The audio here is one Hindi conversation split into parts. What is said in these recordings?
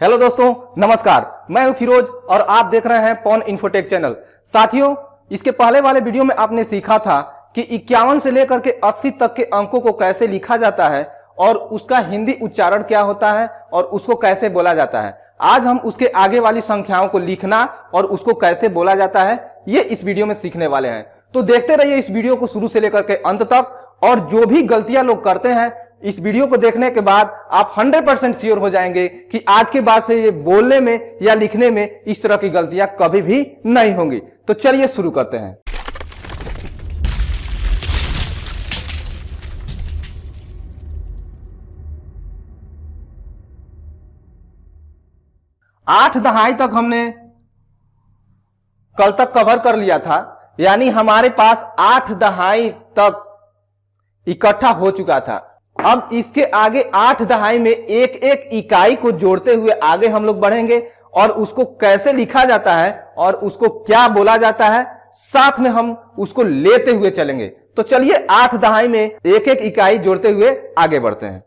हेलो दोस्तों, नमस्कार। मैं हूं फिरोज और आप देख रहे हैं पॉन इन्फोटेक चैनल। साथियों, इसके पहले वाले वीडियो में आपने सीखा था कि 51 से लेकर के 80 तक के अंकों को कैसे लिखा जाता है और उसका हिंदी उच्चारण क्या होता है और उसको कैसे बोला जाता है। आज हम उसके आगे वाली संख्याओं को लिखना और उसको कैसे बोला जाता है ये इस वीडियो में सीखने वाले हैं। तो देखते रहिए इस वीडियो को शुरू से लेकर के अंत तक। और जो भी गलतियां लोग करते हैं, इस वीडियो को देखने के बाद आप 100% श्योर हो जाएंगे कि आज के बाद से ये बोलने में या लिखने में इस तरह की गलतियां कभी भी नहीं होंगी। तो चलिए शुरू करते हैं। आठ दहाई तक हमने कल तक कवर कर लिया था, यानी हमारे पास 8 दहाई तक इकट्ठा हो चुका था। अब इसके आगे 8 दहाई में एक एक इकाई को जोड़ते हुए आगे हम लोग बढ़ेंगे और उसको कैसे लिखा जाता है और उसको क्या बोला जाता है, साथ में हम उसको लेते हुए चलेंगे। तो चलिए 8 दहाई में एक एक इकाई जोड़ते हुए आगे बढ़ते हैं।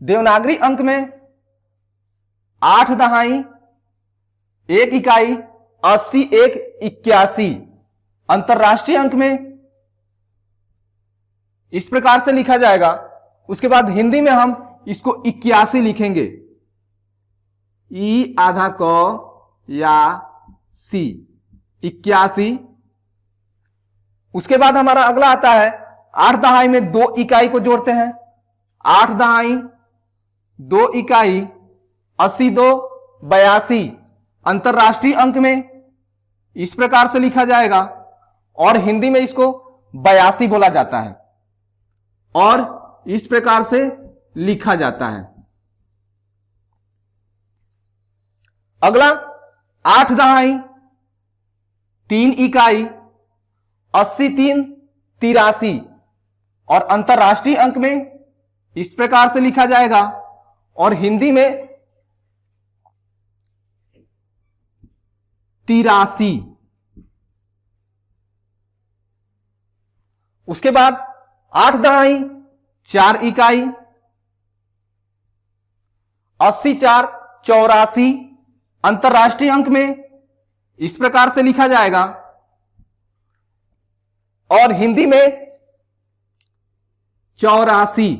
देवनागरी अंक में 8 दहाई, एक इकाई, 80, 1, 81। अंतरराष्ट्रीय अंक में इस प्रकार से लिखा जाएगा। उसके बाद हिंदी में हम इसको 81 लिखेंगे। ई आधा क या सी, 81। उसके बाद हमारा अगला आता है 8 दहाई में 2 इकाई को जोड़ते हैं। 8 दहाई 2 इकाई, 80, 2, 82। अंतरराष्ट्रीय अंक में इस प्रकार से लिखा जाएगा और हिंदी में इसको 82 बोला जाता है और इस प्रकार से लिखा जाता है। अगला 8 दहाई 3 इकाई, 80, 3, 83। और अंतरराष्ट्रीय अंक में इस प्रकार से लिखा जाएगा और हिंदी में 83। उसके बाद 8 दहाई 4 इकाई, 80, 4, 84। अंतरराष्ट्रीय अंक में इस प्रकार से लिखा जाएगा और हिंदी में 84।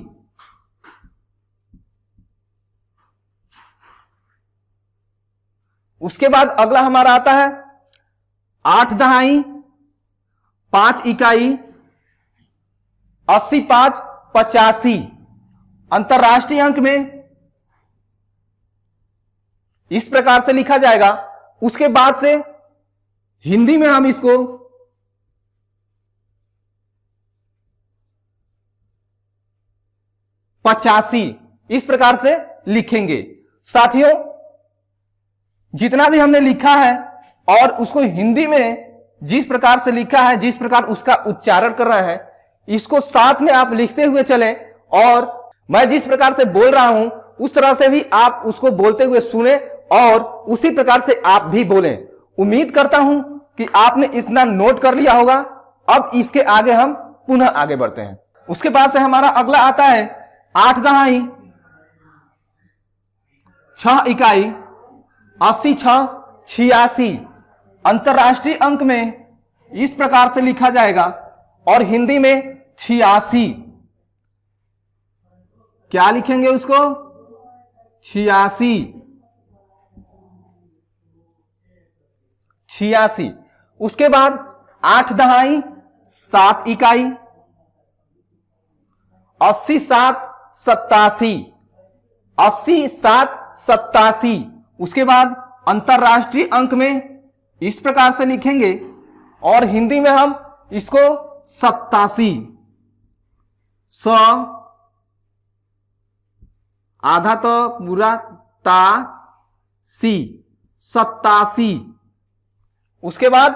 उसके बाद अगला हमारा आता है 8 दहाई 5 इकाई, 80, 5, 85। अंतरराष्ट्रीय अंक में इस प्रकार से लिखा जाएगा। उसके बाद से हिंदी में हम इसको 85 इस प्रकार से लिखेंगे। साथियों, जितना भी हमने लिखा है और उसको हिंदी में जिस प्रकार से लिखा है, जिस प्रकार उसका उच्चारण कर रहे हैं, इसको साथ में आप लिखते हुए चलें और मैं जिस प्रकार से बोल रहा हूं उस तरह से भी आप उसको बोलते हुए सुने और उसी प्रकार से आप भी बोलें। उम्मीद करता हूं कि आपने इतना नोट कर लिया होगा। अब इसके आगे हम पुनः आगे बढ़ते हैं। उसके बाद से हमारा अगला आता है 8 दहाई 6 इकाई, 80, 6, 86। अंतरराष्ट्रीय अंक में इस प्रकार से लिखा जाएगा और हिंदी में 86। क्या लिखेंगे उसको? 86। उसके बाद 8 दहाई 7 इकाई, 80, 7, 87। 80, 7, 87। उसके बाद अंतरराष्ट्रीय अंक में इस प्रकार से लिखेंगे और हिंदी में हम इसको 87। 100 आधा तो पूरा ता सी, 87। उसके बाद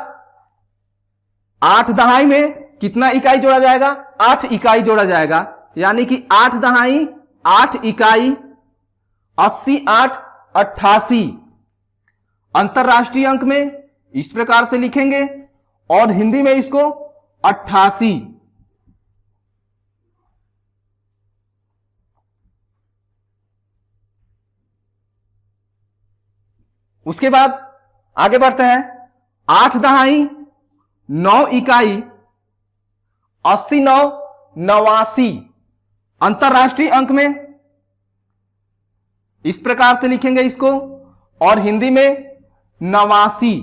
8 दहाई में कितना इकाई जोड़ा जाएगा? 8 इकाई जोड़ा जाएगा, यानी कि 8 दहाई 8 इकाई, 80, 8, 88। अंतरराष्ट्रीय अंक में इस प्रकार से लिखेंगे और हिंदी में इसको 88। उसके बाद आगे बढ़ते हैं, 8 दहाई 9 इकाई 80 9 89 अंतरराष्ट्रीय अंक में इस प्रकार से लिखेंगे इसको, और हिंदी में 89।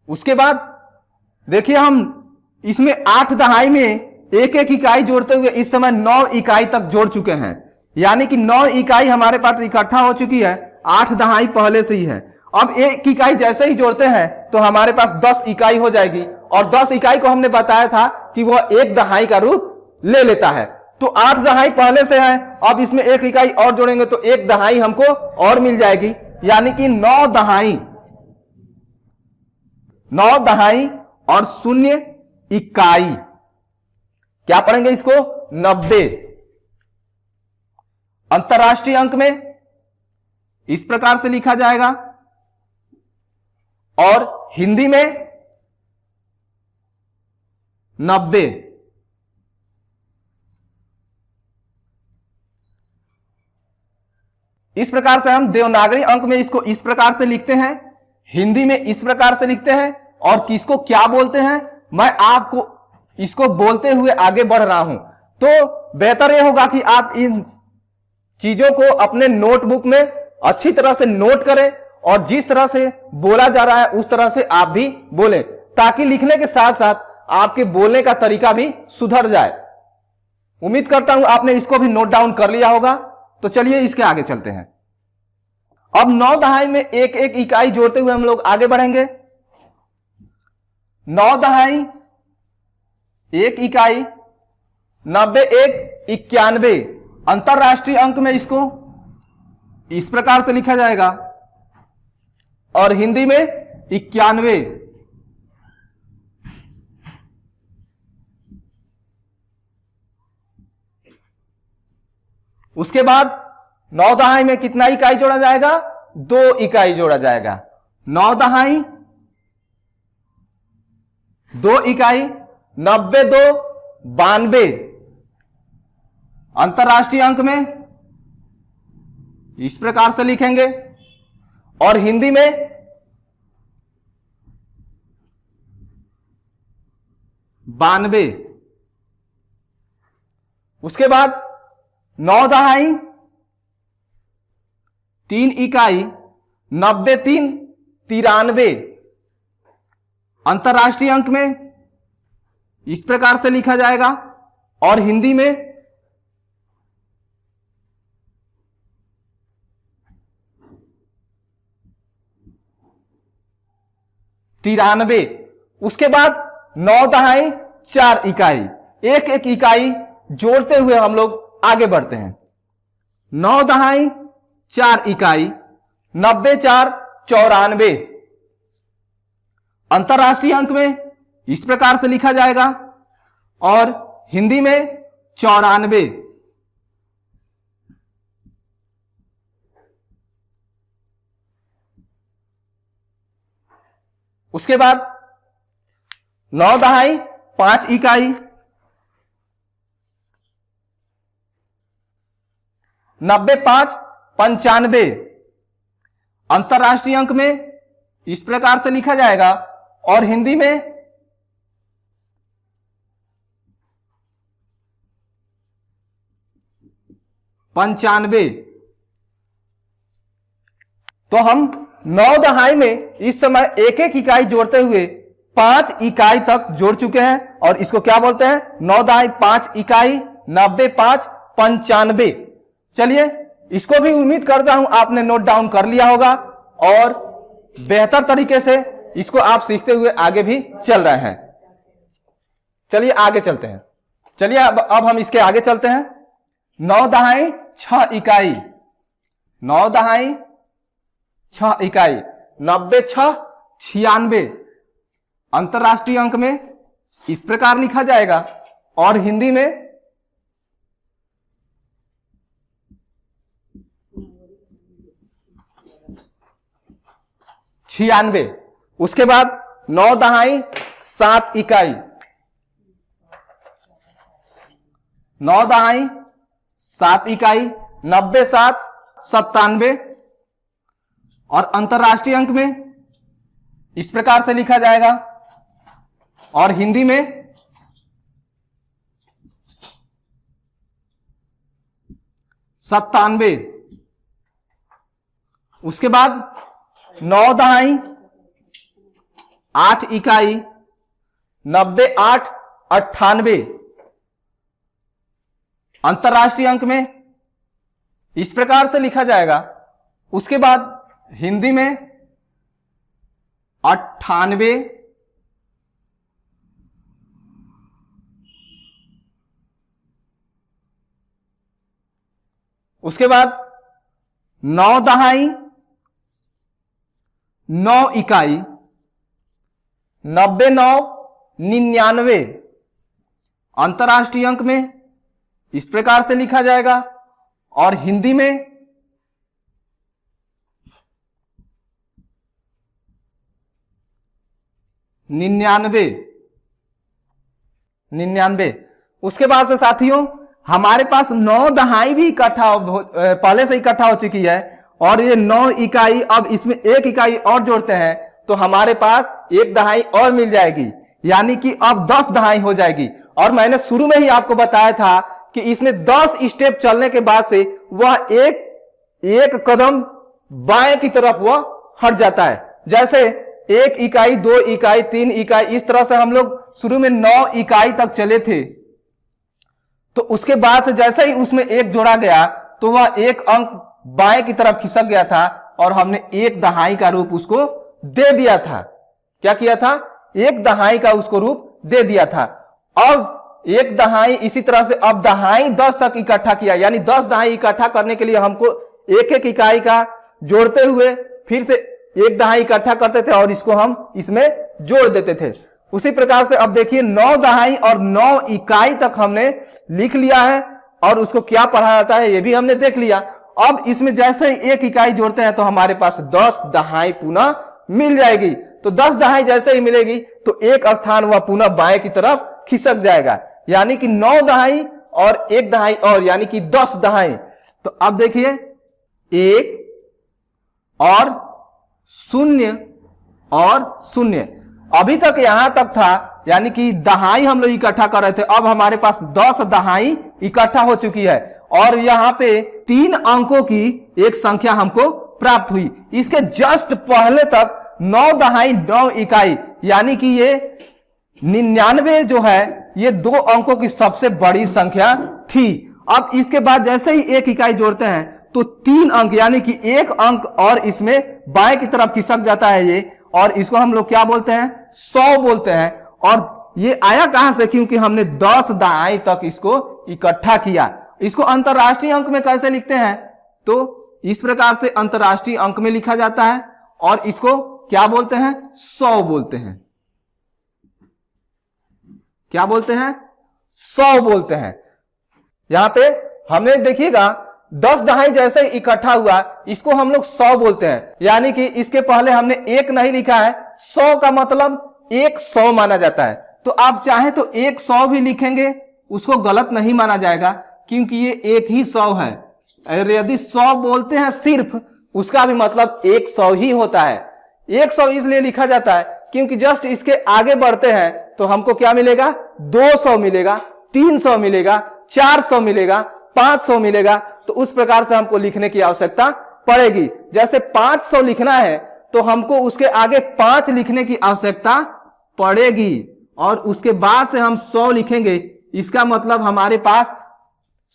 उसके बाद देखिए हम इसमें 8 दहाई में एक एक इकाई जोड़ते हुए इस समय 9 इकाई तक जोड़ चुके हैं, यानी कि 9 इकाई हमारे पास इकट्ठा हो चुकी है, 8 दहाई पहले से ही है। अब एक इकाई जैसे ही जोड़ते हैं तो हमारे पास 10 इकाई हो जाएगी, और 10 इकाई को हमने बताया था कि वह एक दहाई का रूप ले लेता है। तो 8 दहाई पहले से है, अब इसमें एक इकाई और जोड़ेंगे तो एक दहाई हमको और मिल जाएगी, यानी कि 9 दहाई 9 दहाई और 0 इकाई। क्या पढ़ेंगे इसको? 90। अंतरराष्ट्रीय अंक में इस प्रकार से लिखा जाएगा, और हिंदी में 90। इस प्रकार से हम देवनागरी अंक में इसको इस प्रकार से लिखते हैं, हिंदी में इस प्रकार से लिखते हैं, और किसको क्या बोलते हैं मैं आपको इसको बोलते हुए आगे बढ़ रहा हूं। तो बेहतर यह होगा कि आप इन चीजों को अपने नोटबुक में अच्छी तरह से नोट करें, और जिस तरह से बोला जा रहा है उस तरह से आप भी बोलें, ताकि लिखने के साथ साथ आपके बोलने का तरीका भी सुधर जाए। उम्मीद करता हूं आपने इसको भी नोट डाउन कर लिया होगा। तो चलिए इसके आगे चलते हैं। अब 9 दहाई में एक एक इकाई जोड़ते हुए हम लोग आगे बढ़ेंगे। 9 दहाई 1 इकाई 90 1 91 अंतरराष्ट्रीय अंक में इसको इस प्रकार से लिखा जाएगा, और हिंदी में 91। उसके बाद 9 दहाई में कितना इकाई जोड़ा जाएगा? 2 इकाई जोड़ा जाएगा। 9 दहाई 2 इकाई 90 2 92 अंतरराष्ट्रीय अंक में इस प्रकार से लिखेंगे, और हिंदी में 92। उसके बाद 9 दहाई 3 इकाई 90 3 93 अंतरराष्ट्रीय अंक में इस प्रकार से लिखा जाएगा, और हिंदी में 93। उसके बाद 9 दहाई 4 इकाई, एक एक इकाई जोड़ते हुए हम लोग आगे बढ़ते हैं। 9 दहाई 4 इकाई 90 4 94 अंतरराष्ट्रीय अंक में इस प्रकार से लिखा जाएगा, और हिंदी में 94। उसके बाद 9 दहाई 5 इकाई 90 5 95 अंतरराष्ट्रीय अंक में इस प्रकार से लिखा जाएगा, और हिंदी में 95। तो हम 9 दहाई में इस समय एक एक इकाई जोड़ते हुए 5 इकाई तक जोड़ चुके हैं, और इसको क्या बोलते हैं? 9 दहाई 5 इकाई 90 5 95। चलिए इसको भी उम्मीद करता हूं आपने नोट डाउन कर लिया होगा, और बेहतर तरीके से इसको आप सीखते हुए आगे भी चल रहे हैं। चलिए आगे चलते हैं। चलिए अब हम इसके आगे चलते हैं। 9 दहाई 6 इकाई 9 दहाई 6 इकाई 90 6 96 अंतरराष्ट्रीय अंक में इस प्रकार लिखा जाएगा, और हिंदी में 96। उसके बाद 9 दहाई 7 इकाई 9 दहाई 7 इकाई, 90 7 97। और अंतरराष्ट्रीय अंक में इस प्रकार से लिखा जाएगा, और हिंदी में 97। उसके बाद 9 दहाई, 8 इकाई, 90 8 98। अंतरराष्ट्रीय अंक में इस प्रकार से लिखा जाएगा। उसके बाद हिंदी में 98। उसके बाद 9 दहाई, 9 इकाई, 90 9 99। अंतरराष्ट्रीय अंक में इस प्रकार से लिखा जाएगा, और हिंदी में 99। उसके बाद से साथियों हमारे पास 9 दहाई भी इकट्ठा पहले से इकट्ठा हो चुकी है, और ये 9 इकाई, अब इसमें 1 इकाई और जोड़ते हैं तो हमारे पास 1 दहाई और मिल जाएगी, यानी कि अब 10 दहाई हो जाएगी। और मैंने शुरू में ही आपको बताया था कि इसमें 10 स्टेप चलने के बाद से वह एक कदम बाएं की तरफ वह हट जाता है। जैसे 1 इकाई, 2 इकाई, 3 इकाई, इस तरह से हम लोग शुरू में 9 इकाई तक चले थे। तो उसके बाद से जैसे ही उसमें 1 जोड़ा गया तो वह 1 अंक बाएं की तरफ खिसक गया था, और हमने 1 दहाई का रूप उसको दे दिया था। क्या किया था? 1 दहाई का उसको रूप दे दिया था। अब 1 दहाई, इसी तरह से अब दहाई 10 तक इकट्ठा किया, यानी 10 दहाई इकट्ठा करने के लिए हमको 1 इकाई का जोड़ते हुए फिर से 1 दहाई इकट्ठा करते थे, और इसको हम इसमें जोड़ देते थे। उसी प्रकार से अब देखिए 9 दहाई और 9 इकाई तक हमने लिख लिया है, और उसको क्या पढ़ा जाता है ये भी हमने देख लिया। अब इसमें जैसे ही 1 इकाई जोड़ते हैं तो हमारे पास 10 दहाई पुनः मिल जाएगी। तो 10 दहाई जैसे ही मिलेगी तो 1 स्थान वह पुनः बाएं की तरफ खिसक जाएगा, यानी कि 9 दहाई और 1 दहाई और, यानी कि 10 दहाई। तो अब देखिए 1 और 0 और 0, अभी तक यहां तक था, यानी कि दहाई हम लोग इकट्ठा कर रहे थे। अब हमारे पास 10 दहाई इकट्ठा हो चुकी है, और यहां पे 3 अंकों की एक संख्या हमको प्राप्त हुई। इसके जस्ट पहले तक 9 दहाई 9 इकाई, यानी कि ये 99 जो है ये 2 अंकों की सबसे बड़ी संख्या थी। अब इसके बाद जैसे ही 1 इकाई जोड़ते हैं तो 3 अंक, यानी कि 1 अंक और इसमें बाएं की तरफ खिसक जाता है ये, और इसको हम लोग क्या बोलते हैं? 100 बोलते हैं। और ये आया कहां से? क्योंकि हमने 10 दहाई तक इसको इकट्ठा किया। इसको अंतरराष्ट्रीय अंक में कैसे लिखते हैं? तो इस प्रकार से अंतरराष्ट्रीय अंक में लिखा जाता है, और इसको क्या बोलते हैं? 100 बोलते हैं। क्या बोलते हैं? 100 बोलते हैं। यहां पे हमने देखिएगा 10 दहाई जैसे इकट्ठा हुआ, इसको हम लोग 100 बोलते हैं, यानी कि इसके पहले हमने 1 नहीं लिखा है। 100 का मतलब 100 माना जाता है। तो आप चाहे तो 100 भी लिखेंगे, उसको गलत नहीं माना जाएगा, क्योंकि ये एक ही 100 है। और यदि 100 बोलते हैं सिर्फ, उसका भी मतलब 100 ही होता है। 100 इसलिए लिखा जाता है क्योंकि जस्ट इसके आगे बढ़ते हैं तो हमको क्या मिलेगा? 200 मिलेगा, 300 मिलेगा, 400 मिलेगा, 500 मिलेगा। तो उस प्रकार से हमको लिखने की आवश्यकता पड़ेगी। जैसे 500 लिखना है तो हमको उसके आगे 5 लिखने की आवश्यकता पड़ेगी, और उसके बाद से हम 100 लिखेंगे। इसका मतलब हमारे पास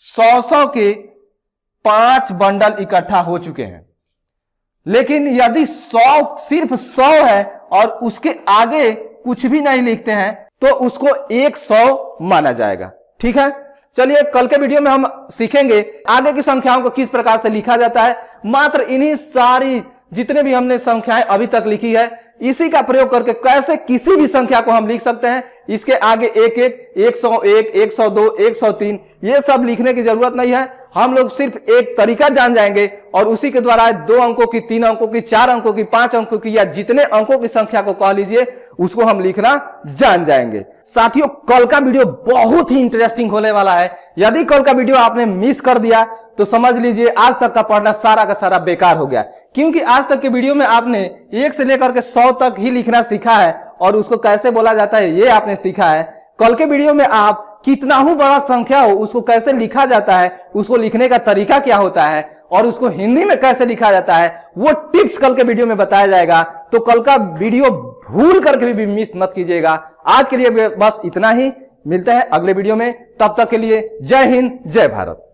100 के 5 बंडल इकट्ठा हो चुके हैं। लेकिन यदि 100 सिर्फ 100 है और उसके आगे कुछ भी नहीं लिखते हैं तो उसको 100 माना जाएगा। ठीक है, चलिए कल के वीडियो में हम सीखेंगे आगे की संख्याओं को किस प्रकार से लिखा जाता है। मात्र इन्हीं सारी जितने भी हमने संख्याएं अभी तक लिखी है, इसी का प्रयोग करके कैसे किसी भी संख्या को हम लिख सकते हैं। इसके आगे 101, 102, 103 ये सब लिखने की जरूरत नहीं है। हम लोग सिर्फ एक तरीका जान जाएंगे और उसी के द्वारा 2 अंकों की, 3 अंकों की, 4 अंकों की, 5 अंकों की, या जितने अंकों की संख्या को कह लीजिए उसको हम लिखना जान जाएंगे। साथियों, कल का वीडियो बहुत ही इंटरेस्टिंग होने वाला है। यदि कल का वीडियो आपने मिस कर दिया तो समझ लीजिए आज तक का पढ़ना सारा का सारा बेकार हो गया, क्योंकि आज तक के वीडियो में आपने 1 से लेकर के 100 तक ही लिखना सीखा है और उसको कैसे बोला जाता है ये आपने सीखा है। कल के वीडियो में आप कितना ही बड़ा संख्या हो उसको कैसे लिखा जाता है, उसको लिखने का तरीका क्या होता है और उसको हिंदी में कैसे लिखा जाता है, वो टिप्स कल के वीडियो में बताया जाएगा। तो कल का वीडियो भूल करके भी मिस मत कीजिएगा। आज के लिए बस इतना ही, मिलते हैं अगले वीडियो में। तब तक के लिए जय हिंद, जय भारत।